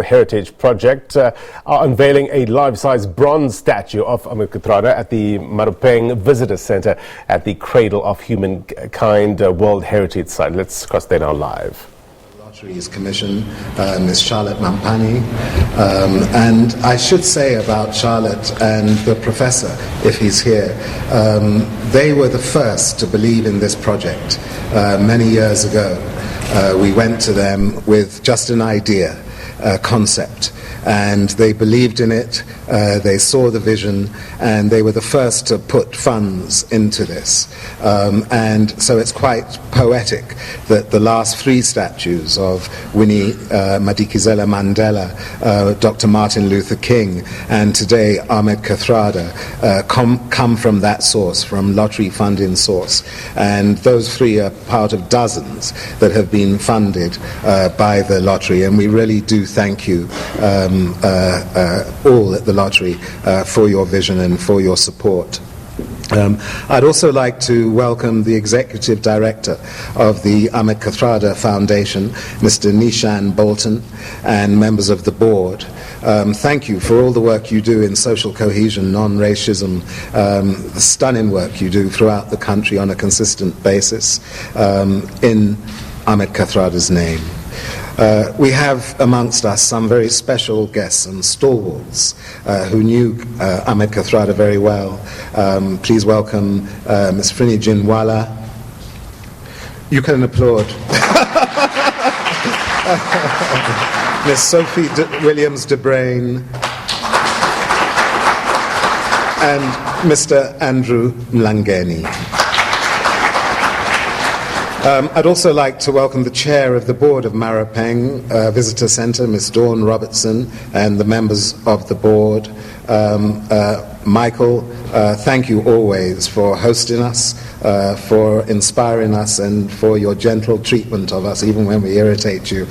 Heritage Project are unveiling a life-size bronze statue of Ahmed Kathrada at the Maropeng Visitor Centre at the Cradle of Humankind World Heritage Site. Let's cross there now live. Lotteries Commission, Ms. Charlotte Mampani, and I should say about Charlotte and the professor, if he's here, they were the first to believe in this project many years ago. We went to them with just an idea, a concept, and they believed in it, they saw the vision, and they were the first to put funds into this. And so it's quite poetic that the last three statues of Winnie Madikizela Mandela, Dr. Martin Luther King, and today Ahmed Kathrada come from that source, from lottery funding source. And those three are part of dozens that have been funded by the lottery, and we really do thank you all at the lottery for your vision and for your support. I'd also like to welcome the Executive Director of the Ahmed Kathrada Foundation, Mr. Nishan Bolton, and members of the board. Thank you for all the work you do in social cohesion, non-racism, the stunning work you do throughout the country on a consistent basis in Ahmed Kathrada's name. We have amongst us some very special guests and stalwarts who knew Ahmed Kathrada very well. Please welcome Ms. Frini Jinwala. You can applaud. Ms. Sophie Williams de Brain and Mr. Andrew Mlangeni. I'd also like to welcome the chair of the board of Maropeng Visitor Centre, Ms. Dawn Robertson, and the members of the board. Michael, thank you always for hosting us, for inspiring us, and for your gentle treatment of us, even when we irritate you.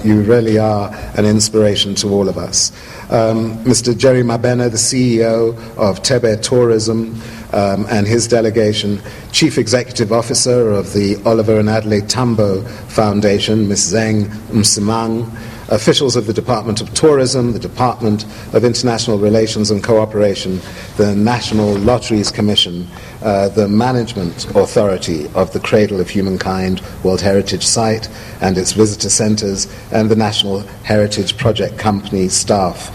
You really are an inspiration to all of us. Mr. Jerry Mabena, the CEO of Tebe Tourism, and his delegation, Chief Executive Officer of the Oliver and Adelaide Tambo Foundation, Ms. Zeng Msimang, officials of the Department of Tourism, the Department of International Relations and Cooperation, the National Lotteries Commission, the Management Authority of the Cradle of Humankind World Heritage Site and its visitor centres, and the National Heritage Project Company staff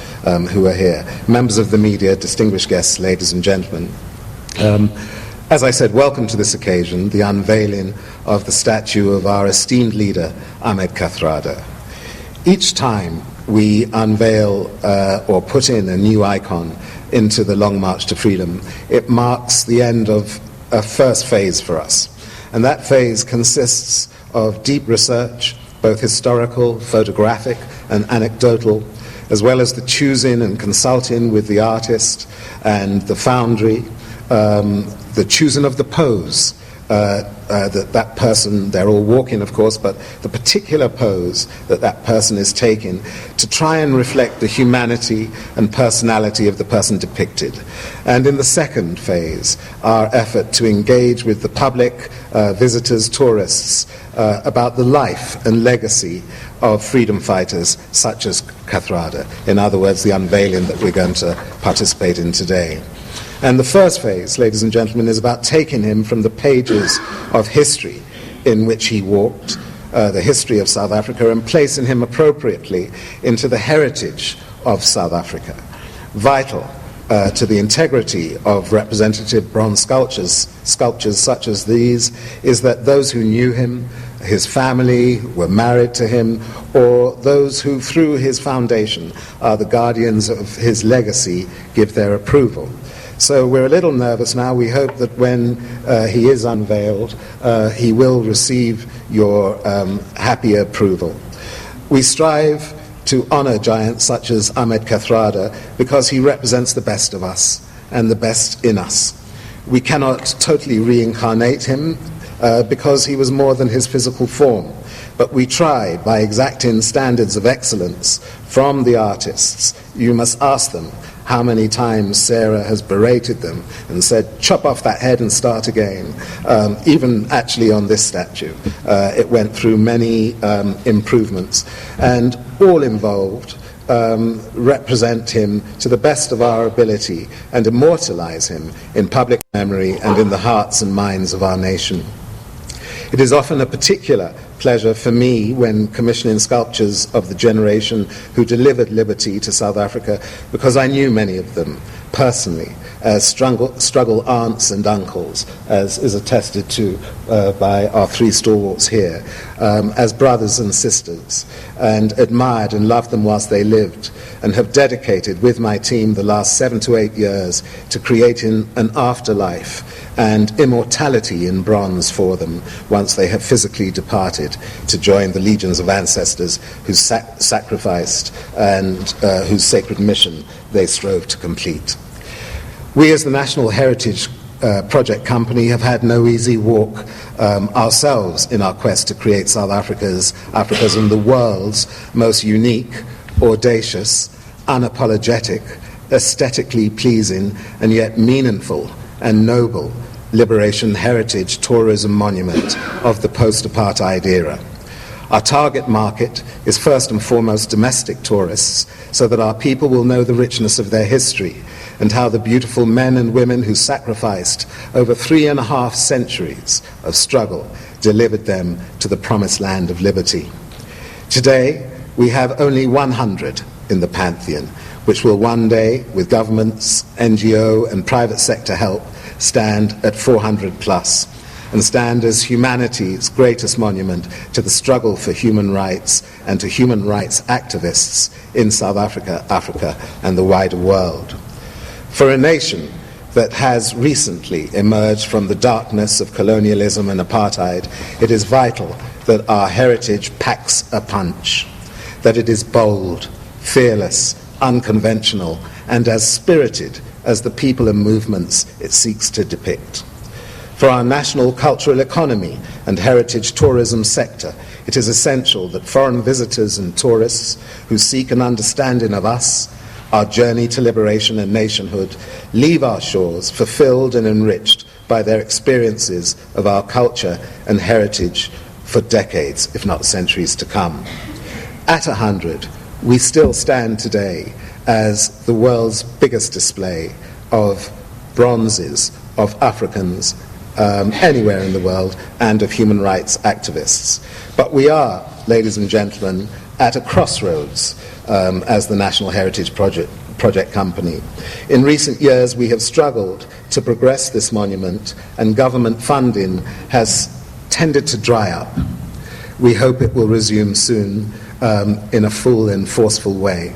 who are here, members of the media, distinguished guests, ladies and gentlemen. As I said, welcome to this occasion, the unveiling of the statue of our esteemed leader, Ahmed Kathrada. Each time we unveil or put in a new icon into the Long March to Freedom, it marks the end of a first phase for us. And that phase consists of deep research, both historical, photographic, and anecdotal, as well as the choosing and consulting with the artist and the foundry, the choosing of the pose, that person, they're all walking of course, but the particular pose that person is taking to try and reflect the humanity and personality of the person depicted. And in the second phase, our effort to engage with the public, visitors, tourists, about the life and legacy of freedom fighters such as Kathrada. In other words, the unveiling that we're going to participate in today. And the first phase, ladies and gentlemen, is about taking him from the pages of history in which he walked, the history of South Africa, and placing him appropriately into the heritage of South Africa. Vital to the integrity of representative bronze sculptures such as these is that those who knew him, his family, were married to him, or those who through his foundation are the guardians of his legacy give their approval. So we're a little nervous now. We hope that when he is unveiled, he will receive your happy approval. We strive to honor giants such as Ahmed Kathrada because he represents the best of us and the best in us. We cannot totally reincarnate him because he was more than his physical form. But we try, by exacting standards of excellence from the artists. You must ask them, how many times Sarah has berated them and said, chop off that head and start again. Even actually on this statue, it went through many improvements, and all involved represent him to the best of our ability and immortalize him in public memory and in the hearts and minds of our nation. It is often a particular pleasure for me when commissioning sculptures of the generation who delivered liberty to South Africa, because I knew many of them personally as struggle aunts and uncles, as is attested to by our three stalwarts here, as brothers and sisters, and admired and loved them whilst they lived, and have dedicated with my team the last 7 to 8 years to creating an afterlife and immortality in bronze for them once they have physically departed to join the legions of ancestors who sacrificed and whose sacred mission they strove to complete. We as the National Heritage Project Company have had no easy walk ourselves in our quest to create South Africa's and the world's most unique, audacious, unapologetic, aesthetically pleasing and yet meaningful and noble liberation heritage tourism monument of the post-apartheid era. Our target market is first and foremost domestic tourists, so that our people will know the richness of their history and how the beautiful men and women who sacrificed over 3.5 centuries of struggle delivered them to the promised land of liberty. Today, we have only 100 in the Pantheon, which will one day, with governments, NGO and private sector help, stand at 400 plus, and stand as humanity's greatest monument to the struggle for human rights and to human rights activists in South Africa, Africa, and the wider world. For a nation that has recently emerged from the darkness of colonialism and apartheid, it is vital that our heritage packs a punch, that it is bold, fearless, unconventional, and as spirited as the people and movements it seeks to depict. For our national cultural economy and heritage tourism sector, it is essential that foreign visitors and tourists who seek an understanding of us, our journey to liberation and nationhood, leave our shores fulfilled and enriched by their experiences of our culture and heritage for decades, if not centuries to come. At 100, we still stand today as the world's biggest display of bronzes of Africans anywhere in the world and of human rights activists. But we are, ladies and gentlemen, at a crossroads as the National Heritage Project Company. In recent years, we have struggled to progress this monument, and government funding has tended to dry up. We hope it will resume soon in a full and forceful way.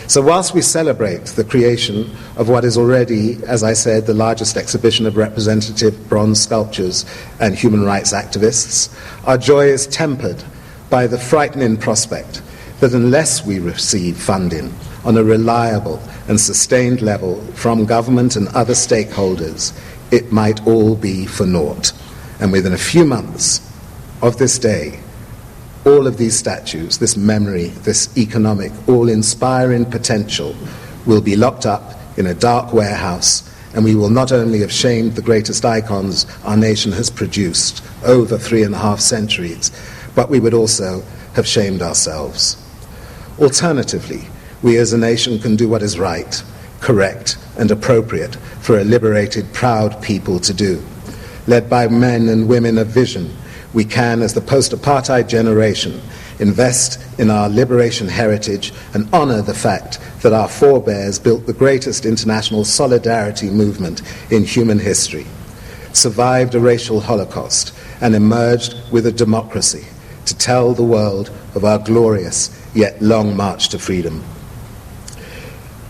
So whilst we celebrate the creation of what is already, as I said, the largest exhibition of representative bronze sculptures and human rights activists, our joy is tempered by the frightening prospect that unless we receive funding on a reliable and sustained level from government and other stakeholders, it might all be for naught. And within a few months of this day, all of these statues, this memory, this economic, all-inspiring potential will be locked up in a dark warehouse, and we will not only have shamed the greatest icons our nation has produced over 3.5 centuries, but we would also have shamed ourselves. Alternatively, we as a nation can do what is right, correct, and appropriate for a liberated, proud people to do. Led by men and women of vision, we can, as the post-apartheid generation, invest in our liberation heritage and honor the fact that our forebears built the greatest international solidarity movement in human history, survived a racial holocaust, and emerged with a democracy to tell the world of our glorious yet long march to freedom.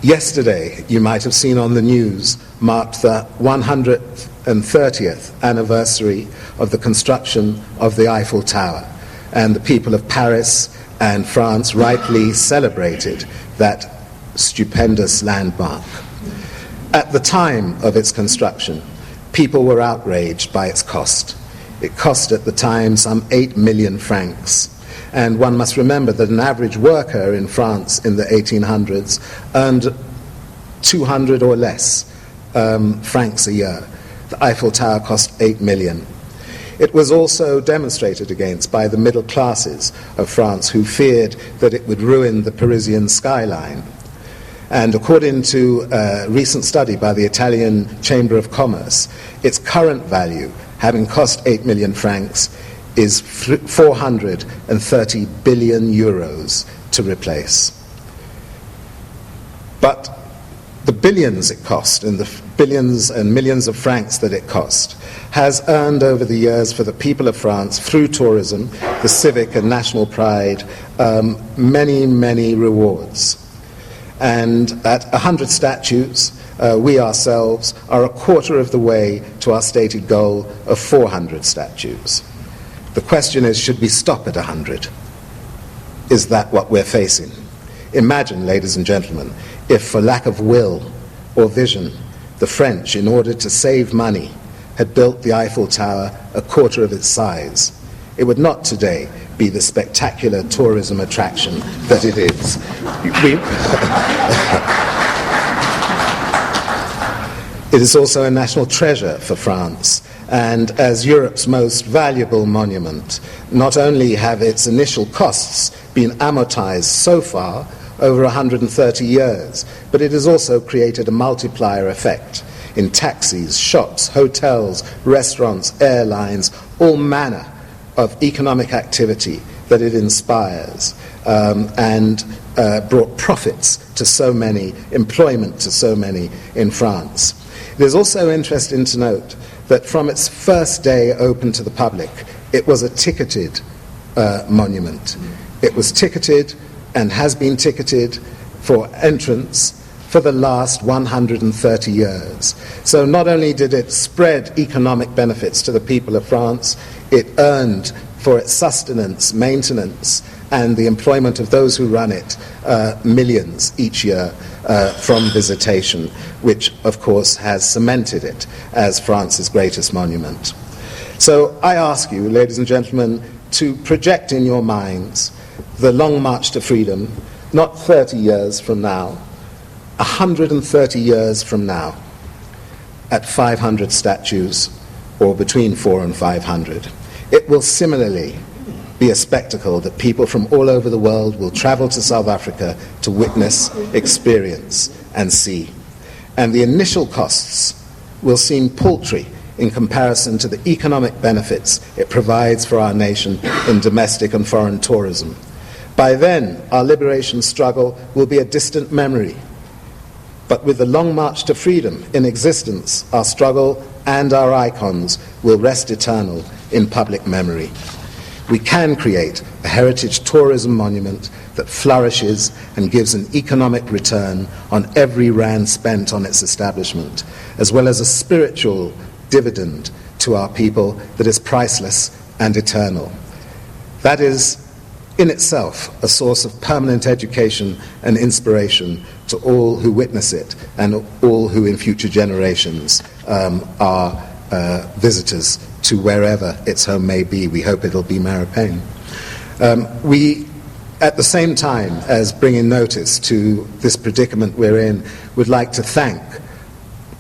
Yesterday, you might have seen on the news, marked the 130th anniversary of the construction of the Eiffel Tower, and the people of Paris and France rightly celebrated that stupendous landmark. At the time of its construction, people were outraged by its cost. It cost at the time some 8 million francs. And one must remember that an average worker in France in the 1800s earned 200 or less francs a year. The Eiffel Tower cost 8 million. It was also demonstrated against by the middle classes of France, who feared that it would ruin the Parisian skyline. And according to a recent study by the Italian Chamber of Commerce, its current value, having cost 8 million francs, is 430 billion euros to replace. But the billions it cost, and the billions and millions of francs that it cost, has earned over the years for the people of France, through tourism, the civic and national pride, many, many rewards. And at 100 statues, we ourselves are a quarter of the way to our stated goal of 400 statues. The question is, should we stop at 100? Is that what we're facing? Imagine, ladies and gentlemen, if for lack of will or vision, the French, in order to save money, had built the Eiffel Tower a quarter of its size. It would not today be the spectacular tourism attraction that it is. It is also a national treasure for France, and as Europe's most valuable monument, not only have its initial costs been amortized so far over 130 years, but it has also created a multiplier effect in taxis, shops, hotels, restaurants, airlines, all manner of economic activity that it inspires, and brought profits to so many, employment to so many in France. It is also interesting to note that from its first day open to the public, it was a ticketed monument. It was ticketed and has been ticketed for entrance for the last 130 years. So not only did it spread economic benefits to the people of France, it earned for its sustenance, maintenance, and the employment of those who run it millions each year from visitation, which of course has cemented it as France's greatest monument. So I ask you, ladies and gentlemen, to project in your minds the long march to freedom, not 30 years from now, 130 years from now, at 500 statues, or between 400 and 500. It will similarly be a spectacle that people from all over the world will travel to South Africa to witness, experience, and see. And the initial costs will seem paltry in comparison to the economic benefits it provides for our nation in domestic and foreign tourism. By then, our liberation struggle will be a distant memory. But with the long march to freedom in existence, our struggle and our icons will rest eternal in public memory. We can create a heritage tourism monument that flourishes and gives an economic return on every rand spent on its establishment, as well as a spiritual dividend to our people that is priceless and eternal. That is in itself a source of permanent education and inspiration to all who witness it and all who in future generations are visitors to wherever its home may be. We hope it'll be Maropeng. We, at the same time as bringing notice to this predicament we're in, would like to thank,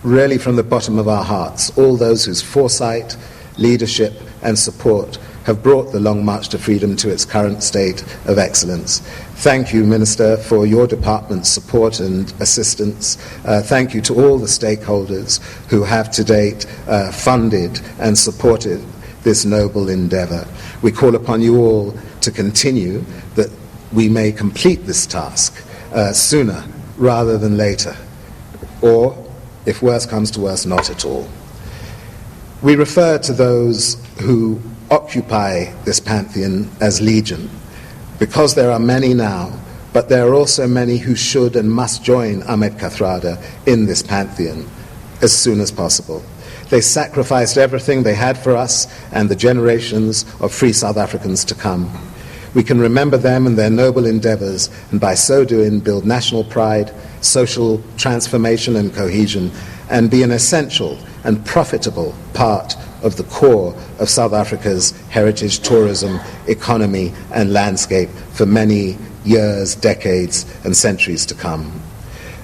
really from the bottom of our hearts, all those whose foresight, leadership and support have brought the Long March to Freedom to its current state of excellence. Thank you, Minister, for your department's support and assistance. Thank you to all the stakeholders who have to date funded and supported this noble endeavour. We call upon you all to continue that we may complete this task sooner rather than later, or, if worse comes to worse, not at all. We refer to those who occupy this pantheon as legion, because there are many now, but there are also many who should and must join Ahmed Kathrada in this pantheon as soon as possible. They sacrificed everything they had for us and the generations of free South Africans to come. We can remember them and their noble endeavours, and by so doing build national pride, social transformation and cohesion, and be an essential and profitable part of the core of South Africa's heritage tourism, economy and landscape for many years, decades and centuries to come.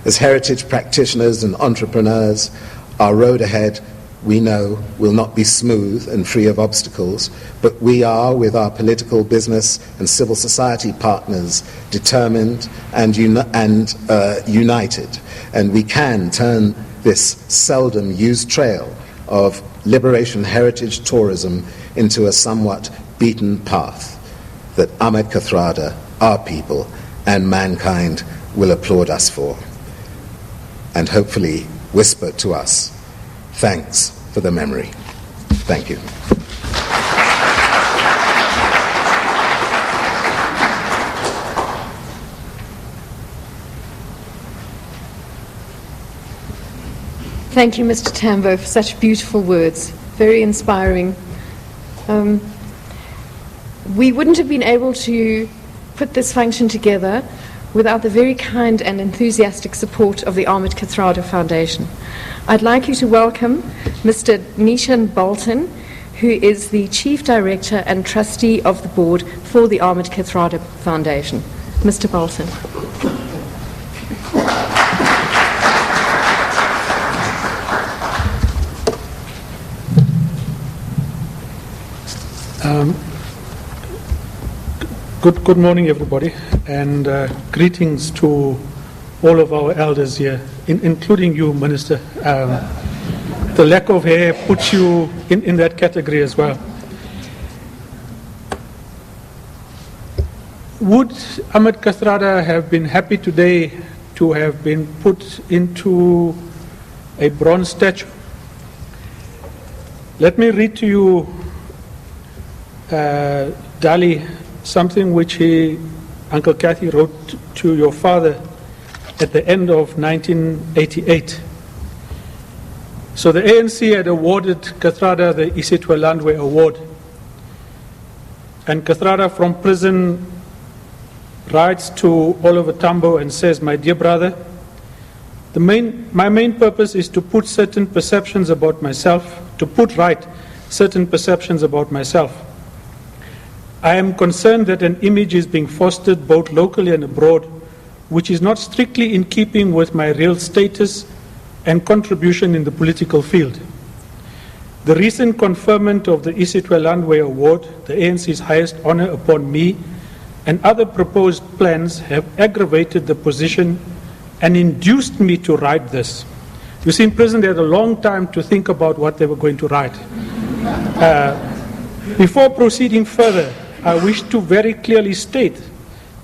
As heritage practitioners and entrepreneurs, our road ahead, we know, will not be smooth and free of obstacles, but we are, with our political, business and civil society partners, determined and united, and we can turn this seldom used trail of liberation heritage tourism into a somewhat beaten path that Ahmed Kathrada, our people, and mankind will applaud us for, and hopefully whisper to us, thanks for the memory. Thank you. Thank you, Mr. Tambo, for such beautiful words. Very inspiring. We wouldn't have been able to put this function together without the very kind and enthusiastic support of the Ahmed Kathrada Foundation. I'd like you to welcome Mr. Nishan Bolton, who is the Chief Director and Trustee of the Board for the Ahmed Kathrada Foundation. Mr. Bolton. Good morning, everybody, and greetings to all of our elders here, including you, Minister. The lack of hair puts you in that category as well. Would Ahmed Kathrada have been happy today to have been put into a bronze statue? Let me read to you Dali, something which Uncle Kathy wrote to your father at the end of 1988. So the ANC had awarded Kathrada the Isitwe Landwe Award. And Kathrada from prison writes to Oliver Tambo and says, "My dear brother, my main purpose is to put certain perceptions about myself, to put right certain perceptions about myself. I am concerned that an image is being fostered both locally and abroad, which is not strictly in keeping with my real status and contribution in the political field. The recent conferment of the Isitwe Landwe Award, the ANC's highest honor upon me, and other proposed plans have aggravated the position and induced me to write this." You see, in prison they had a long time to think about what they were going to write. Before proceeding further, I wish to very clearly state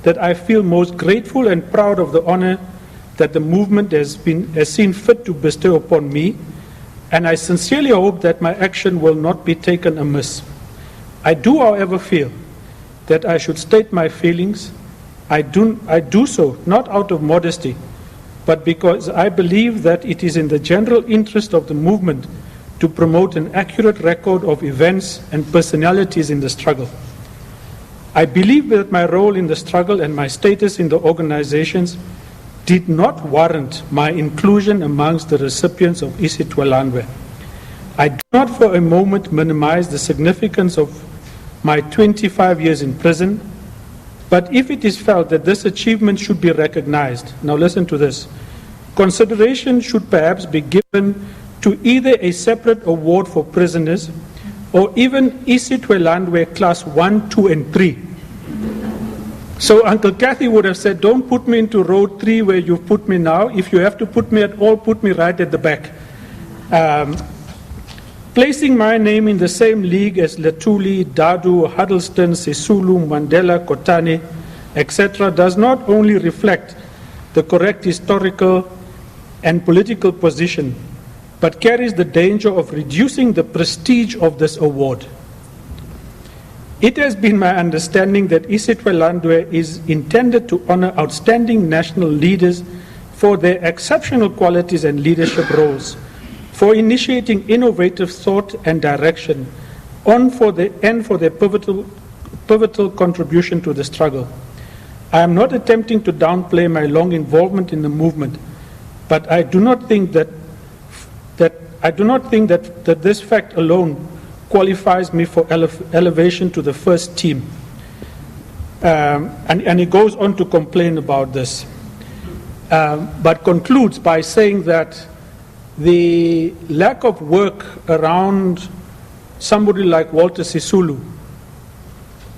that I feel most grateful and proud of the honor that the movement has seen fit to bestow upon me, and I sincerely hope that my action will not be taken amiss. I do, however, feel that I should state my feelings. I do so not out of modesty, but because I believe that it is in the general interest of the movement to promote an accurate record of events and personalities in the struggle. I believe that my role in the struggle and my status in the organizations did not warrant my inclusion amongst the recipients of Isitwe Landwe. I do not for a moment minimize the significance of my 25 years in prison, but if it is felt that this achievement should be recognized, now listen to this, consideration should perhaps be given to either a separate award for prisoners or even Isitwe Landwe class 1, 2, and 3. So Uncle Kathy would have said, don't put me into road 3 where you've put me now. If you have to put me at all, put me right at the back. Placing my name in the same league as Letuli, Dadu, Huddleston, Sisulu, Mandela, Kotane, etc. does not only reflect the correct historical and political position, but carries the danger of reducing the prestige of this award. It has been my understanding that Isitwe Landwe is intended to honor outstanding national leaders for their exceptional qualities and leadership roles, for initiating innovative thought and direction, and for their pivotal contribution to the struggle. I am not attempting to downplay my long involvement in the movement, but I do not think that this fact alone qualifies me for elevation to the first team. And he goes on to complain about this. but concludes by saying that the lack of work around somebody like Walter Sisulu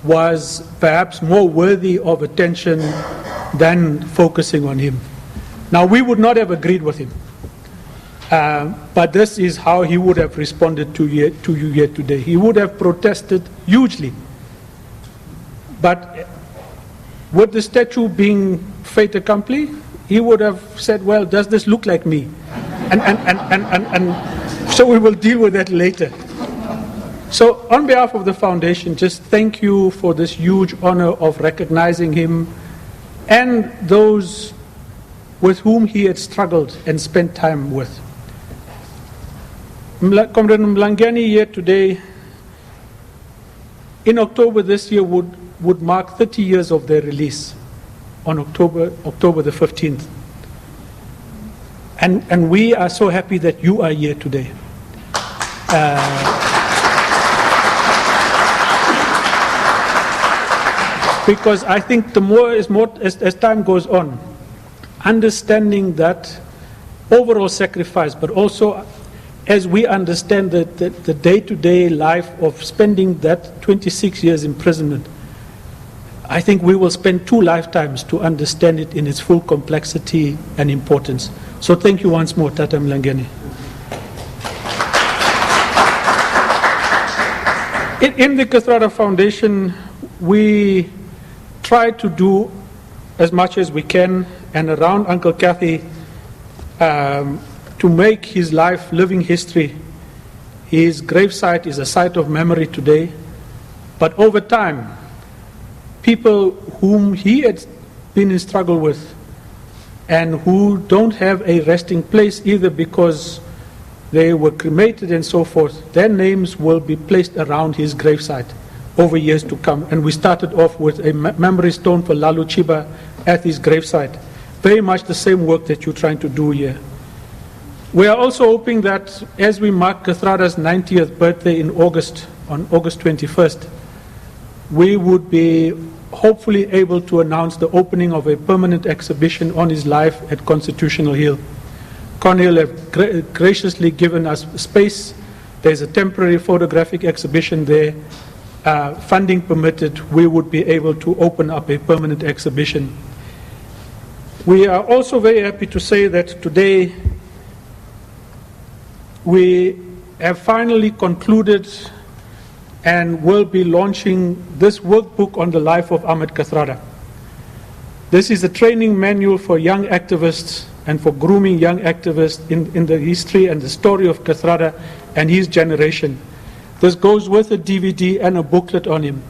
was perhaps more worthy of attention than focusing on him. Now, we would not have agreed with him, but this is how he would have responded to you here today. He would have protested hugely. But with the statue being fait accompli, he would have said, well, does this look like me? And so we will deal with that later. So on behalf of the foundation, just thank you for this huge honor of recognizing him and those with whom he had struggled and spent time with. Comrade Mlangeni here today, in October this year, would mark 30 years of their release on October the 15th. And we are so happy that you are here today. Because I think the more as time goes on, understanding that overall sacrifice, but also as we understand the day-to-day life of spending that 26 years imprisonment, I think we will spend 2 lifetimes to understand it in its full complexity and importance. So thank you once more, Tata Mlangeni. In the Kathrada Foundation, we try to do as much as we can, and around Uncle Kathy, to make his life living history. His gravesite is a site of memory today, but over time, people whom he had been in struggle with and who don't have a resting place either because they were cremated and so forth, their names will be placed around his gravesite over years to come. And we started off with a memory stone for Lalu Chiba at his gravesite. Very much the same work that you're trying to do here. We are also hoping that as we mark Kathrada's 90th birthday in August, on August 21st, we would be hopefully able to announce the opening of a permanent exhibition on his life at Constitutional Hill. Cornhill have graciously given us space. There's a temporary photographic exhibition there. Funding permitted, we would be able to open up a permanent exhibition. We are also very happy to say that today we have finally concluded and will be launching this workbook on the life of Ahmed Kathrada. This is a training manual for young activists and for grooming young activists in the history and the story of Kathrada and his generation. This goes with a DVD and a booklet on him.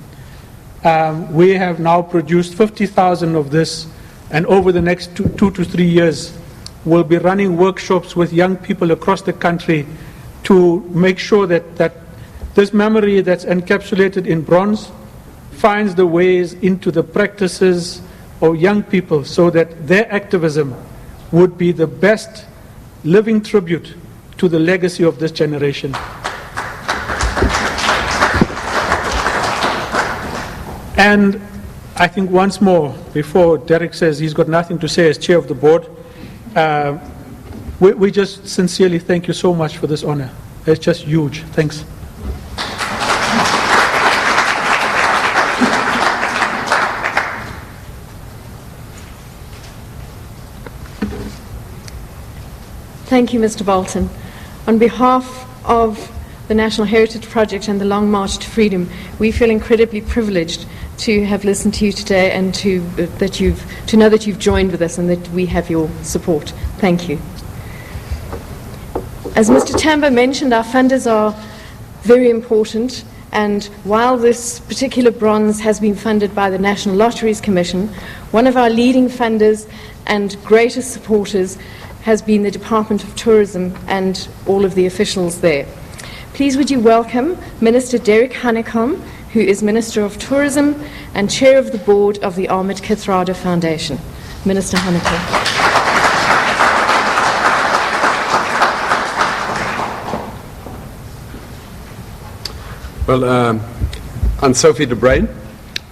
We have now produced 50,000 of this, and over the next two to 3 years, we'll be running workshops with young people across the country to make sure that this memory that's encapsulated in bronze finds the ways into the practices of young people so that their activism would be the best living tribute to the legacy of this generation. And I think once more, before Derek says he's got nothing to say as chair of the board, we just sincerely thank you so much for this honor. It's just huge. Thanks. Thank you, Mr. Bolton. On behalf of the National Heritage Project and the Long March to Freedom, we feel incredibly privileged to have listened to you today and to know that you've joined with us and that we have your support. Thank you. As Mr. Tamba mentioned, our funders are very important, and while this particular bronze has been funded by the National Lotteries Commission, one of our leading funders and greatest supporters has been the Department of Tourism and all of the officials there. Please would you welcome Minister Derek Hanekom, who is Minister of Tourism and Chair of the Board of the Ahmed Kathrada Foundation. Minister Hanekom. Well, I'm Sophie de Bruin,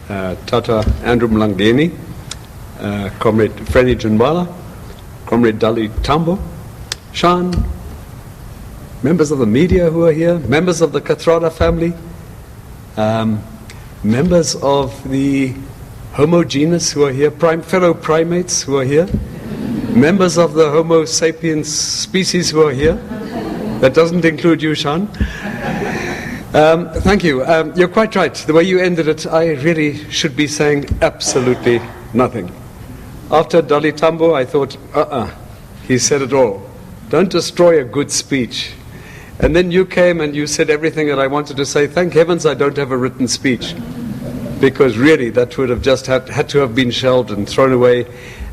Tata Andrew Mlangeni, Comrade Frenny Junwala, Comrade Dali Tambo, Sean, members of the media who are here, members of the Kathrada family, members of the Homo genus who are here, fellow primates who are here, members of the Homo sapiens species who are here. That doesn't include you, Sean. Thank you. You're quite right. The way you ended it, I really should be saying absolutely nothing. After Dali Tambo, I thought, he said it all. Don't destroy a good speech. And then you came and you said everything that I wanted to say. Thank heavens I don't have a written speech, because really that would have just had to have been shelved and thrown away.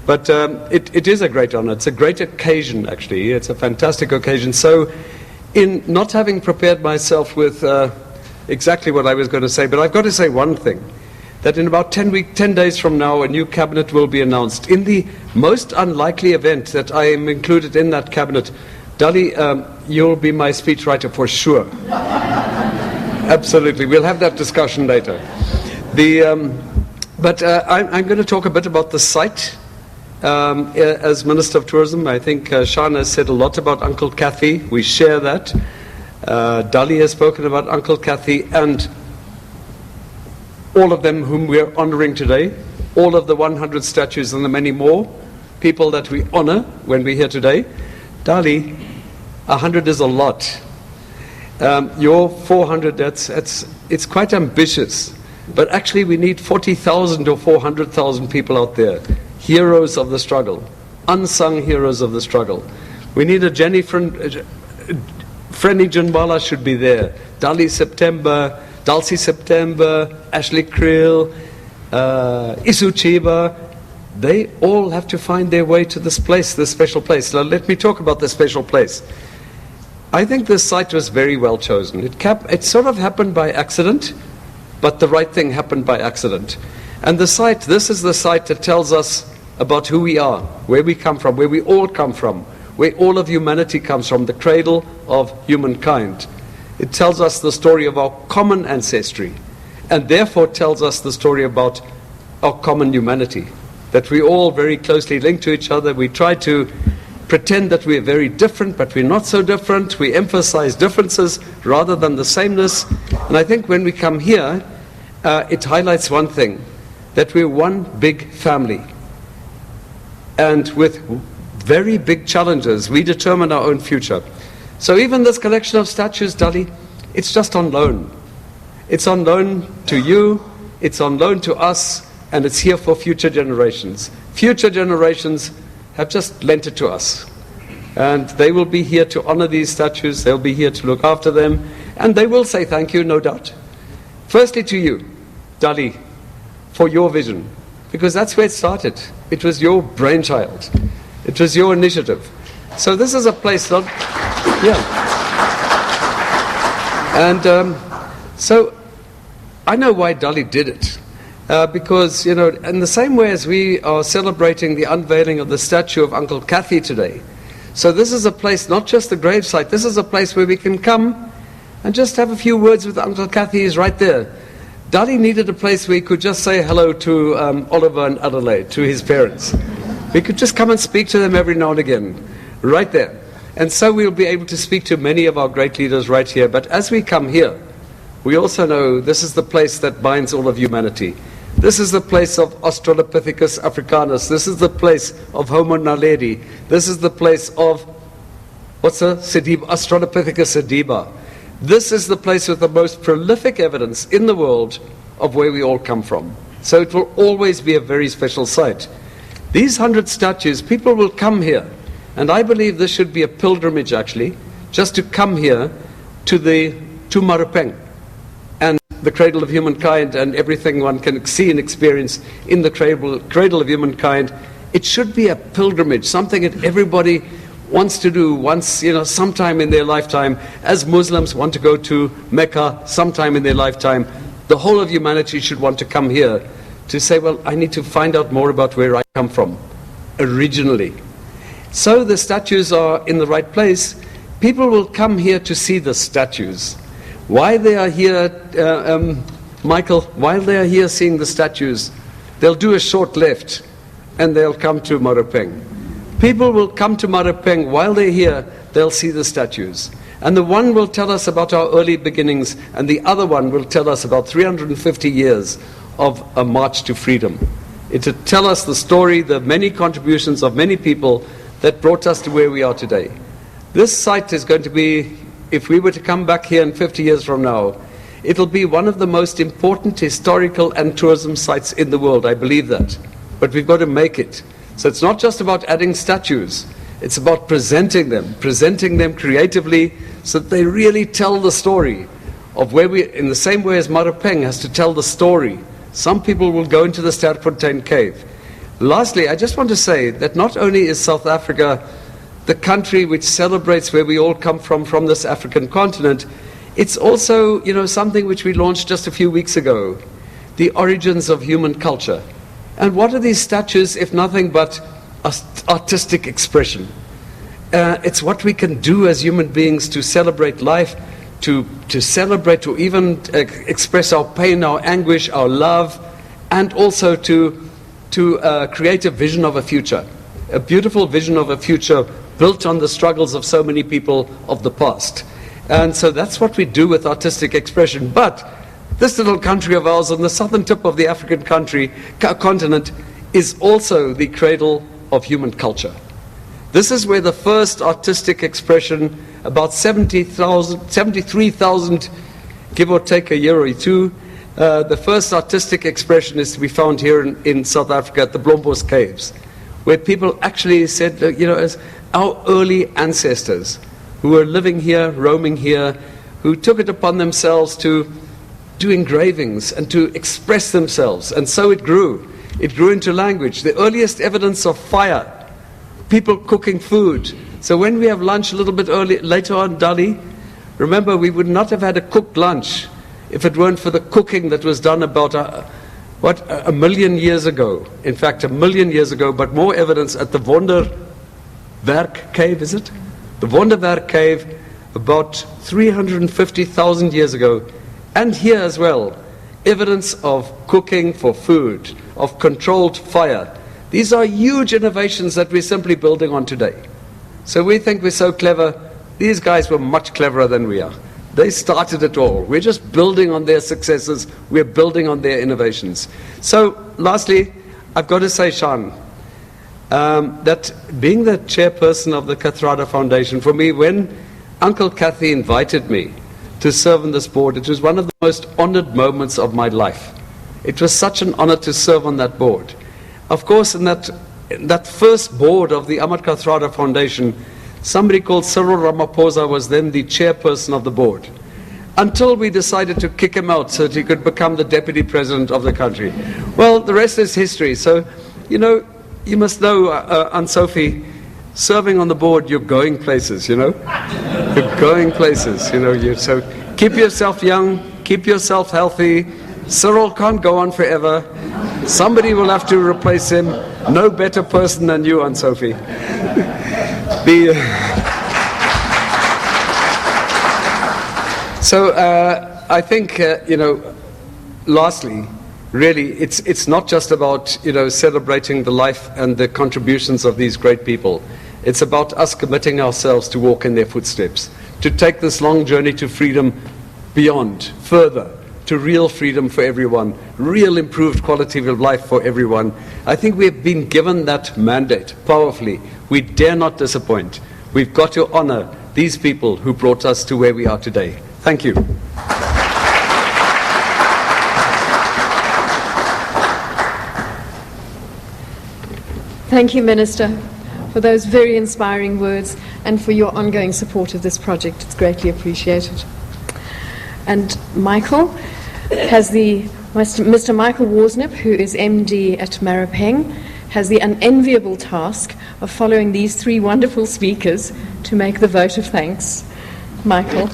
But it is a great honor. It's a great occasion, actually. It's a fantastic occasion. So in not having prepared myself with exactly what I was going to say, but I've got to say one thing, that in about 10 days from now, a new cabinet will be announced. In the most unlikely event that I am included in that cabinet, Dali, you'll be my speechwriter for sure. Absolutely. We'll have that discussion later. But I'm going to talk a bit about the site. As Minister of Tourism, I think Sean has said a lot about Uncle Kathy. We share that. Dali has spoken about Uncle Kathy and all of them whom we are honoring today, all of the 100 statues and the many more people that we honor when we're here today. Dali, 100 is a lot. Your 400, it's quite ambitious. But actually we need 40,000 or 400,000 people out there. Heroes of the struggle, unsung heroes of the struggle. We need a Jenny Freni Janwala should be there. Dulcie September, Ashley Creel, Isu Chiba. They all have to find their way to this place, this special place. Now let me talk about this special place. I think this site was very well chosen. It sort of happened by accident, but the right thing happened by accident. And the site, this is the site that tells us about who we are, where we come from, where we all come from, where all of humanity comes from, the cradle of humankind. It tells us the story of our common ancestry, and therefore tells us the story about our common humanity, that we all very closely linked to each other. We try to pretend that we're very different, but we're not so different. We emphasize differences rather than the sameness. And I think when we come here, it highlights one thing, that we're one big family. And with very big challenges, we determine our own future. So even this collection of statues, Dali, it's just on loan. It's on loan to you, it's on loan to us, and it's here for future generations. Future generations have just lent it to us. And they will be here to honor these statues, they'll be here to look after them, and they will say thank you, no doubt. Firstly to you, Dali, for your vision, because that's where it started. It was your brainchild. It was your initiative. So this is a place that, And so I know why Dali did it. Because, you know, in the same way as we are celebrating the unveiling of the statue of Uncle Kathy today, so this is a place, not just the gravesite, this is a place where we can come and just have a few words with Uncle Kathy. He's right there. Dali needed a place where he could just say hello to Oliver and Adelaide, to his parents. We could just come and speak to them every now and again, right there. And so we'll be able to speak to many of our great leaders right here. But as we come here, we also know this is the place that binds all of humanity. This is the place of Australopithecus africanus. This is the place of Homo naledi. This is the place of, Australopithecus sediba. This is the place with the most prolific evidence in the world of where we all come from. So it will always be a very special site. These 100 statues, people will come here. And I believe this should be a pilgrimage, actually, just to come here to Maropeng and the Cradle of Humankind and everything one can see and experience in the Cradle of Humankind. It should be a pilgrimage, something that everybody wants to do once, sometime in their lifetime. As Muslims want to go to Mecca sometime in their lifetime, the whole of humanity should want to come here to say, well, I need to find out more about where I come from originally. So the statues are in the right place. People will come here to see the statues. While they are here, Michael, while they are here seeing the statues, they'll do a short left and they'll come to Maropeng. People will come to Maropeng. While they're here, they'll see the statues. And the one will tell us about our early beginnings, and the other one will tell us about 350 years of a march to freedom. It will tell us the story, the many contributions of many people that brought us to where we are today. This site is going to be, if we were to come back here in 50 years from now, it'll be one of the most important historical and tourism sites in the world. I believe that. But we've got to make it. So it's not just about adding statues. It's about presenting them creatively so that they really tell the story of where we, in the same way as Maropeng has to tell the story. Some people will go into the Sterkfontein cave. Lastly, I just want to say that not only is South Africa the country which celebrates where we all come from this African continent, it's also, something which we launched just a few weeks ago, the origins of human culture. And what are these statues if nothing but artistic expression? It's what we can do as human beings to celebrate life, to celebrate, to even express our pain, our anguish, our love, and also to create a vision of a future, a beautiful vision of a future built on the struggles of so many people of the past. And so that's what we do with artistic expression. But this little country of ours on the southern tip of the African continent is also the cradle of human culture. This is where the first artistic expression, about 73,000, give or take a year or two, the first artistic expression is to be found here in South Africa at the Blombos Caves, where people actually said, as our early ancestors who were living here, roaming here, who took it upon themselves to do engravings and to express themselves. And so it grew. It grew into language. The earliest evidence of fire, people cooking food. So when we have lunch a little bit later on, Dali, remember we would not have had a cooked lunch if it weren't for the cooking that was done about a million years ago. In fact, 1 million years ago, but more evidence at the Wonderwerk cave, is it? The Wonderwerk cave about 350,000 years ago. And here as well, evidence of cooking for food, of controlled fire. These are huge innovations that we're simply building on today. So we think we're so clever. These guys were much cleverer than we are. They started it all. We're just building on their successes. We're building on their innovations. So lastly, I've got to say, Shan, that being the chairperson of the Kathrada Foundation, for me, when Uncle Kathy invited me to serve on this board, it was one of the most honored moments of my life. It was such an honor to serve on that board. Of course, in that first board of the Ahmed Kathrada Foundation, somebody called Cyril Ramaphosa was then the chairperson of the board, until we decided to kick him out so that he could become the deputy president of the country. Well, the rest is history. So, you must know, Aunt Sophie, serving on the board, you're going places, You're going places, So keep yourself young, keep yourself healthy. Cyril can't go on forever. Somebody will have to replace him. No better person than you, Aunt Sophie. So I think, lastly, really, it's not just about, celebrating the life and the contributions of these great people. It's about us committing ourselves to walk in their footsteps, to take this long journey to freedom beyond, further, to real freedom for everyone, real improved quality of life for everyone. I think we have been given that mandate powerfully. We dare not disappoint. We've got to honor these people who brought us to where we are today. Thank you. Thank you, Minister, for those very inspiring words and for your ongoing support of this project. It's greatly appreciated. And Michael has Mr. Michael Worsnip, who is MD at Maropeng, has the unenviable task of following these three wonderful speakers to make the vote of thanks. Michael.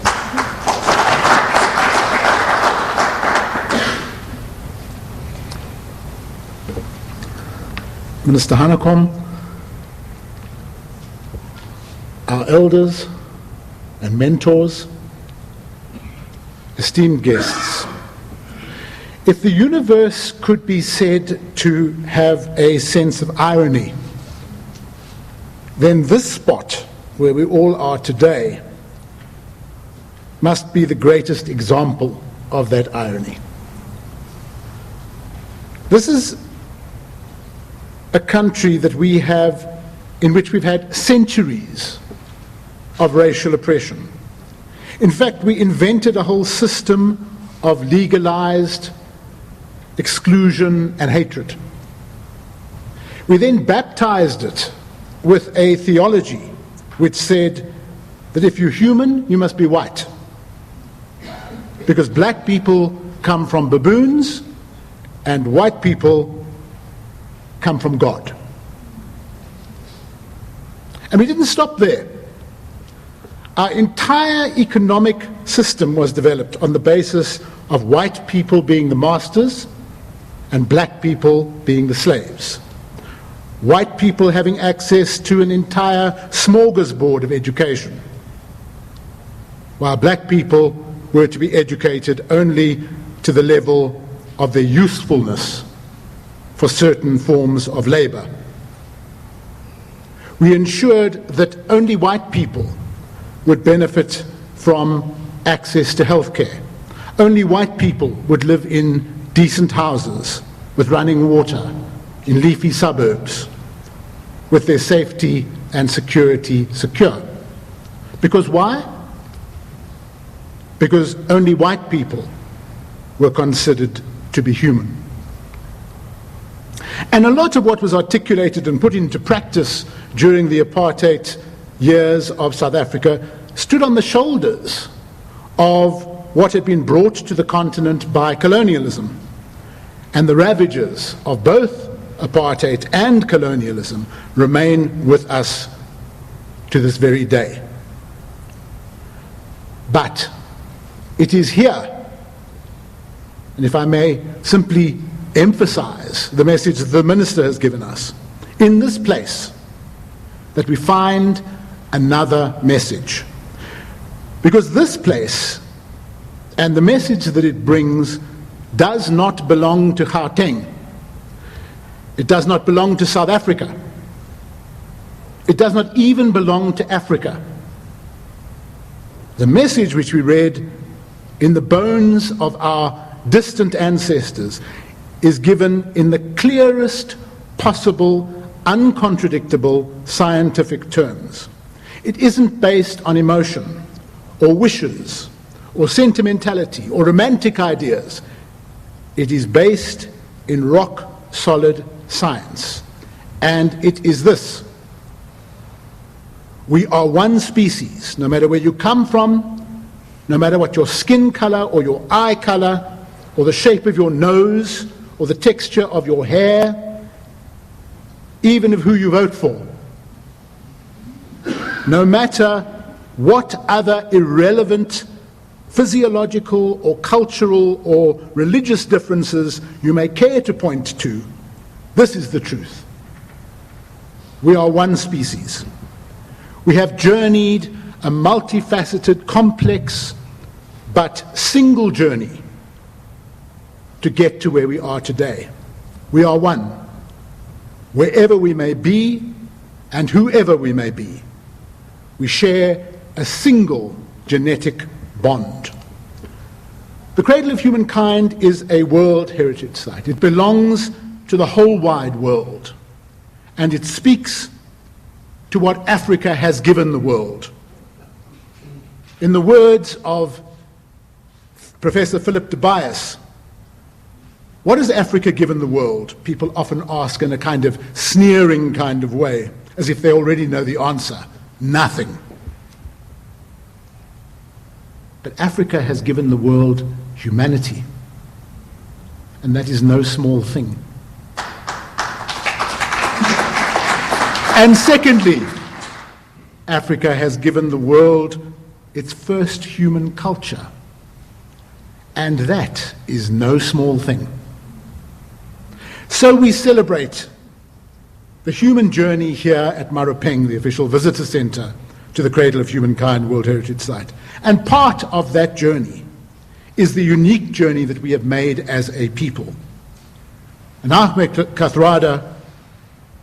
Minister Hanekom, our elders and mentors, esteemed guests, if the universe could be said to have a sense of irony, then this spot where we all are today must be the greatest example of that irony. This is a country that we have, in which we've had centuries of racial oppression. In fact, we invented a whole system of legalized exclusion and hatred. We then baptized it with a theology which said that if you're human, you must be white. Because black people come from baboons and white people come from God. And we didn't stop there. Our entire economic system was developed on the basis of white people being the masters and black people being the slaves. White people having access to an entire smorgasbord of education, while black people were to be educated only to the level of their usefulness for certain forms of labor. We ensured that only white people would benefit from access to health care. Only white people would live in decent houses with running water in leafy suburbs with their safety and security secure. Because why? Because only white people were considered to be human. And a lot of what was articulated and put into practice during the apartheid years of South Africa stood on the shoulders of what had been brought to the continent by colonialism. And the ravages of both apartheid and colonialism remain with us to this very day. But it is here, and if I may simply emphasize the message that the minister has given us, in this place that we find another message. Because this place and the message that it brings does not belong to Gauteng. It does not belong to South Africa. It does not even belong to Africa. The message which we read in the bones of our distant ancestors is given in the clearest possible, uncontradictable scientific terms. It isn't based on emotion or wishes or sentimentality or romantic ideas. It is based in rock-solid science. And it is this: we are one species, no matter where you come from, no matter what your skin color or your eye color or the shape of your nose or the texture of your hair, even of who you vote for. No matter what other irrelevant physiological or cultural or religious differences you may care to point to, this is the truth. We are one species. We have journeyed a multifaceted, complex, but single journey to get to where we are today. We are one. Wherever we may be and whoever we may be, we share a single genetic bond. The Cradle of Humankind is a World Heritage Site. It belongs to the whole wide world, and it speaks to what Africa has given the world. In the words of Professor Philip Tobias, what has Africa given the world? People often ask in a kind of sneering kind of way, as if they already know the answer. Nothing. But Africa has given the world humanity, and that is no small thing. And secondly, Africa has given the world its first human culture, and that is no small thing. So we celebrate the human journey here at Maropeng, the official visitor centre to the Cradle of Humankind World Heritage Site. And part of that journey is the unique journey that we have made as a people. And Ahmed Kathrada,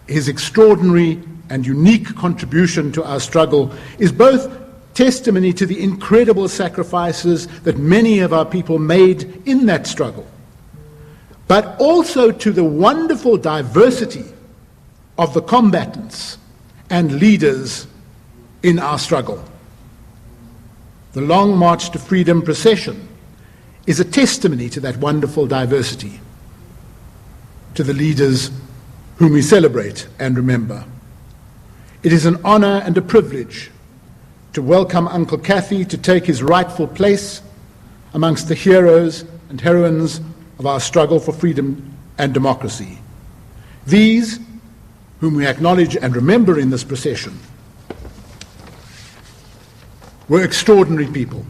his extraordinary and unique contribution to our struggle is both testimony to the incredible sacrifices that many of our people made in that struggle, but also to the wonderful diversity of the combatants and leaders in our struggle. The Long March to Freedom procession is a testimony to that wonderful diversity, to the leaders whom we celebrate and remember. It is an honor and a privilege to welcome Uncle Kathy to take his rightful place amongst the heroes and heroines of our struggle for freedom and democracy. These, whom we acknowledge and remember in this procession, were extraordinary people,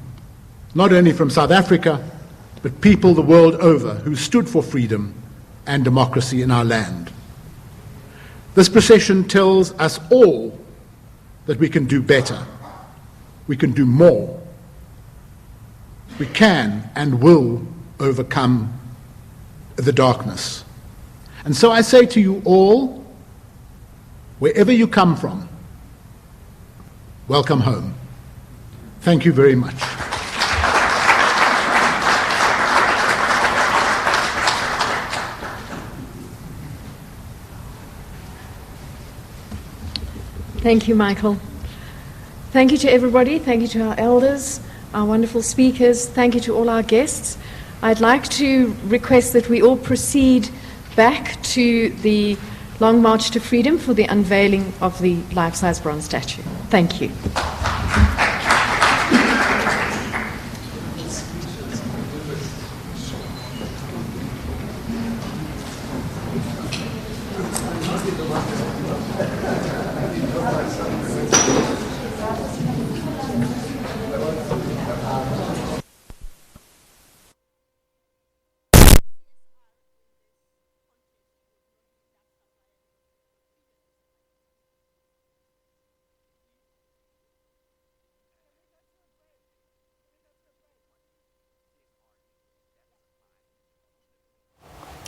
not only from South Africa, but people the world over who stood for freedom and democracy in our land. This procession tells us all that we can do better, we can do more, we can and will overcome the darkness. And so I say to you all, wherever you come from, welcome home. Thank you very much. Thank you, Michael. Thank you to everybody. Thank you to our elders, our wonderful speakers. Thank you to all our guests. I'd like to request that we all proceed back to the Long March to Freedom for the unveiling of the life-size bronze statue. Thank you.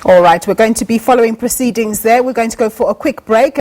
All right, we're going to be following proceedings there. We're going to go for a quick break.